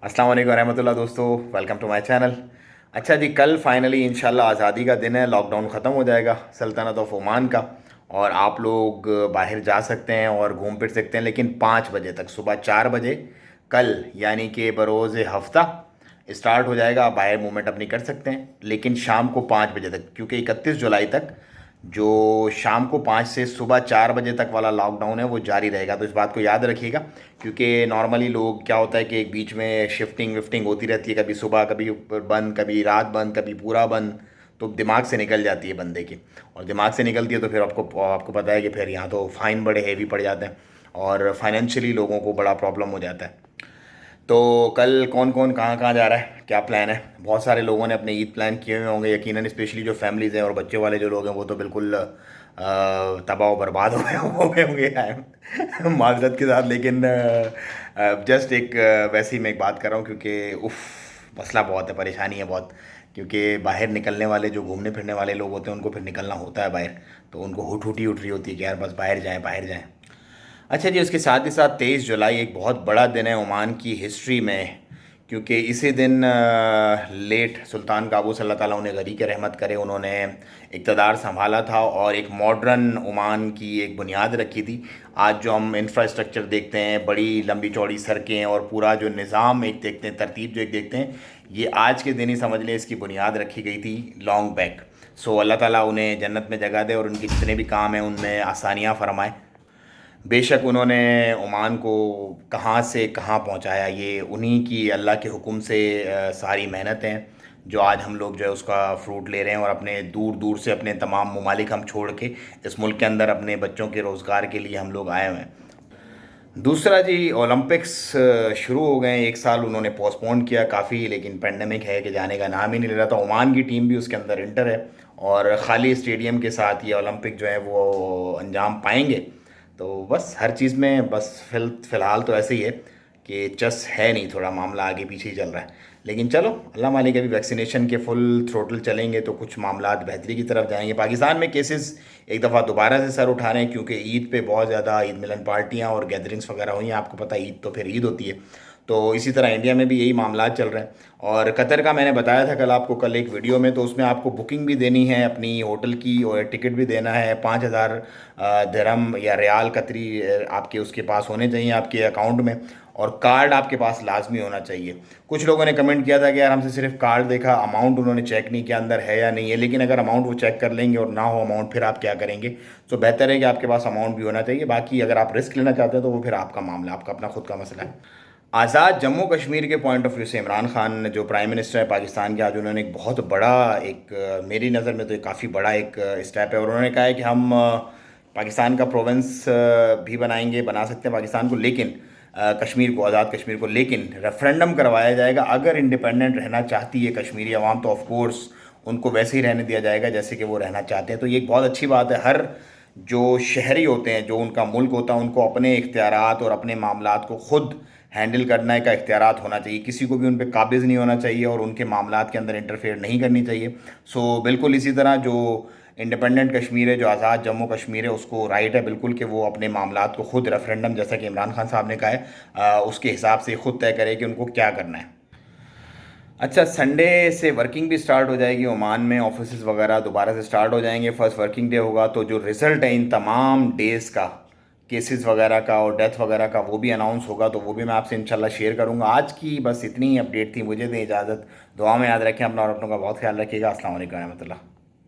अस्सलाम वालेकुम रहमतुल्लाह दोस्तों, वेलकम टू माय चैनल। अच्छा जी, कल फाइनली इंशाल्लाह आज़ादी का दिन है। लॉकडाउन ख़त्म हो जाएगा सल्तनत ऑफ ओमान का, और आप लोग बाहर जा सकते हैं और घूम फिर सकते हैं, लेकिन 5 बजे तक, सुबह 4 बजे कल यानी कि बरोज़ हफ्ता स्टार्ट हो जाएगा। आप बाहर मूवमेंट अपनी कर सकते हैं, लेकिन शाम को 5 बजे तक, क्योंकि 31 जुलाई तक जो शाम को 5 से सुबह 4 बजे तक वाला लॉकडाउन है वो जारी रहेगा। तो इस बात को याद रखिएगा, क्योंकि नॉर्मली लोग क्या होता है कि एक बीच में शिफ्टिंग विफ्टिंग होती रहती है, कभी सुबह कभी बंद, कभी रात बंद, कभी पूरा बंद। तो दिमाग से निकल जाती है बंदे की, और दिमाग से निकलती है तो फिर आपको आपको पता है कि फिर यहाँ तो फ़ाइन बड़े हैवी पड़ जाते हैं, और फाइनेंशियली लोगों को बड़ा प्रॉब्लम हो जाता है। तो कल कौन कौन कहाँ कहाँ जा रहा है, क्या प्लान है? बहुत सारे लोगों ने अपने ईद प्लान किए हुए होंगे यकीनन, स्पेशली जो फैमिलीज़ हैं और बच्चे वाले जो लोग हैं वो तो बिल्कुल तबाह व बर्बाद हो गए होंगे माजरत के साथ। लेकिन जस्ट एक वैसे ही मैं एक बात कर रहा हूँ, क्योंकि उफ मसला बहुत है, परेशानी है बहुत। क्योंकि बाहर निकलने वाले जो घूमने फिरने वाले लोग होते हैं उनको फिर निकलना होता है बाहर, तो उनको हुट उठ रही होती है कि यार बस बाहर जाएं बाहर जाएं। अच्छा जी, उसके साथ ही साथ 23 जुलाई एक बहुत बड़ा दिन है ओमान की हिस्ट्री में, क्योंकि इसी दिन लेट सुल्तान काबूस अल्लाह ताला उन्हें गनी के रहमत करे, उन्होंने इक़्तिदार संभाला था और एक मॉडर्न ओमान की एक बुनियाद रखी थी। आज जो हम इंफ्रास्ट्रक्चर देखते हैं, बड़ी लंबी चौड़ी सड़कें और पूरा जो निज़ाम एक देखते हैं, तरतीब जो एक देखते हैं, ये आज के दिन ही समझ लें इसकी बुनियाद रखी गई थी लॉन्ग बैक। सो अल्लाह ताला उन्हें जन्नत में जगह दे और उनके जितने भी काम हैं उनमें आसानियाँ फरमाए। बेशक उन्होंने ओमान को कहाँ से कहाँ पहुँचाया, ये उन्हीं की अल्लाह के हुक्म से सारी मेहनत हैं जो आज हम लोग जो है उसका फ्रूट ले रहे हैं, और अपने दूर दूर से अपने तमाम ममालिक हम छोड़ के इस मुल्क के अंदर अपने बच्चों के रोज़गार के लिए हम लोग आए हुए हैं। दूसरा जी, ओलंपिक्स शुरू हो गए हैं। एक साल उन्होंने पोस्टपोन किया काफ़ी, लेकिन पेंडेमिक है कि जाने का नाम ही नहीं ले रहा था। ओमान की टीम भी उसके अंदर इंटर है, और ख़ाली स्टेडियम के साथ ये ओलंपिक जो है वो अंजाम पाएंगे। तो बस हर चीज़ में बस फ़िलहाल तो ऐसे ही है कि चस है नहीं, थोड़ा मामला आगे पीछे ही चल रहा है। लेकिन चलो अल्लाह मालिक, अभी वैक्सीनेशन के फुल थ्रोटल चलेंगे तो कुछ मामलात बेहतरी की तरफ जाएंगे। पाकिस्तान में केसेस एक दफ़ा दोबारा से सर उठा रहे हैं, क्योंकि ईद पे बहुत ज़्यादा ईद मिलन पार्टियाँ और गैदरिंग्स वगैरह हुई हैं। आपको पता है ईद तो फिर ईद होती है, तो इसी तरह इंडिया में भी यही मामला चल रहे हैं। और कतर का मैंने बताया था कल आपको, कल एक वीडियो में, तो उसमें आपको बुकिंग भी देनी है अपनी होटल की, और टिकट भी देना है। 5,000 दिरहम या रियाल कतरी आपके उसके पास होने चाहिए आपके अकाउंट में, और कार्ड आपके पास लाजमी होना चाहिए। कुछ लोगों ने कमेंट किया था कि यार हमसे सिर्फ कार्ड देखा, अमाउंट उन्होंने चेक नहीं किया अंदर है या नहीं है। लेकिन अगर अमाउंट वो चेक कर लेंगे और ना हो अमाउंट, फिर आप क्या करेंगे? तो बेहतर है कि आपके पास अमाउंट भी होना चाहिए। बाकी अगर आप रिस्क लेना चाहते हैं तो वो फिर आपका मामला, आपका अपना खुद का मसला है। आज़ाद जम्मू कश्मीर के पॉइंट ऑफ व्यू से इमरान खान जो प्राइम मिनिस्टर है पाकिस्तान के, आज उन्होंने एक बहुत बड़ा एक मेरी नज़र में तो एक काफ़ी बड़ा एक स्टेप है, और उन्होंने कहा है कि हम पाकिस्तान का प्रोविंस भी बनाएंगे, बना सकते हैं पाकिस्तान को, लेकिन कश्मीर को, आज़ाद कश्मीर को, लेकिन रेफरेंडम करवाया जाएगा। अगर इंडिपेंडेंट रहना चाहती है कश्मीरी अवाम तो ऑफ कोर्स उनको वैसे ही रहने दिया जाएगा जैसे कि वो रहना चाहते हैं। तो ये एक बहुत अच्छी बात है। हर जो शहरी होते हैं, जो उनका मुल्क होता है, उनको अपने इख्तियारात और अपने मामलात को ख़ुद हैंडल करने का इख्तियारात होना चाहिए। किसी को भी उन पर काबिज़ नहीं होना चाहिए और उनके मामलात के अंदर इंटरफेयर नहीं करनी चाहिए। सो बिल्कुल इसी तरह जो इंडिपेंडेंट कश्मीर है, जो आज़ाद जम्मू कश्मीर है, उसको राइट है बिल्कुल कि वो अपने मामलात को ख़ुद रेफरेंडम, जैसा कि इमरान खान साहब ने कहा है, उसके हिसाब से ख़ुद तय करे कि उनको क्या करना है। अच्छा, संडे से वर्किंग भी स्टार्ट हो जाएगी ओमान में, ऑफिस वगैरह दोबारा से स्टार्ट हो जाएंगे। फर्स्ट वर्किंग डे होगा, तो जो रिज़ल्ट है इन तमाम डेज़ का, केसेस वगैरह का और डेथ वगैरह का, वो भी अनाउंस होगा, तो वो भी मैं आपसे इंशाल्लाह शेयर करूंगा। आज की बस इतनी ही अपडेट थी, मुझे दें इजाज़त। दुआ में याद रखें अपना और अपनों का बहुत ख्याल रखिएगा। अस्सलाम वालेकुम रहमतुल्लाह।